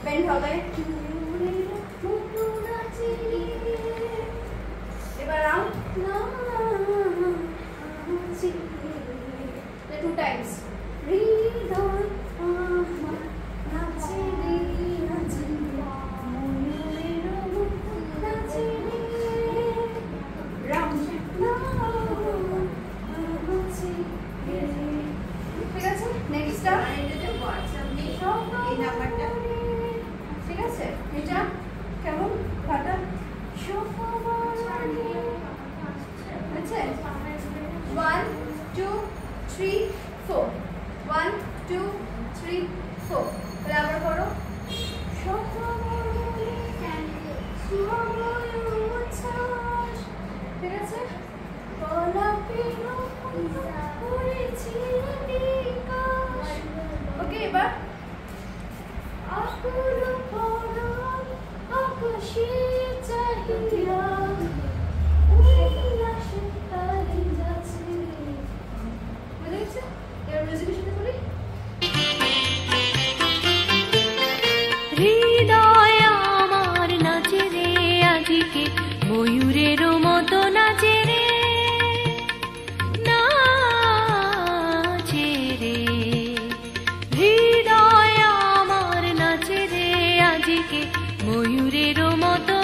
Bend হবে। এবার round 2 Times. হৃদয় আমার নাচে রে নাচে মনের নাচে রে রাউন্ড নাচে রে। ঠিক আছে, নেক্সটটা এই নাম্বারটা ঠিক আছে। এটা কেমন ফাটা আচ্ছা 1 2 3 4 1 2 3 4 তাহলে আবার করো। ঠিক আছে, ওকে এবার হৃদয় আমার নাচে রে আজকে ময়ূরের মতো নাচে রে নাচে রে। হৃদয় আমার নাচে রে আজকে ময়ূরের মতো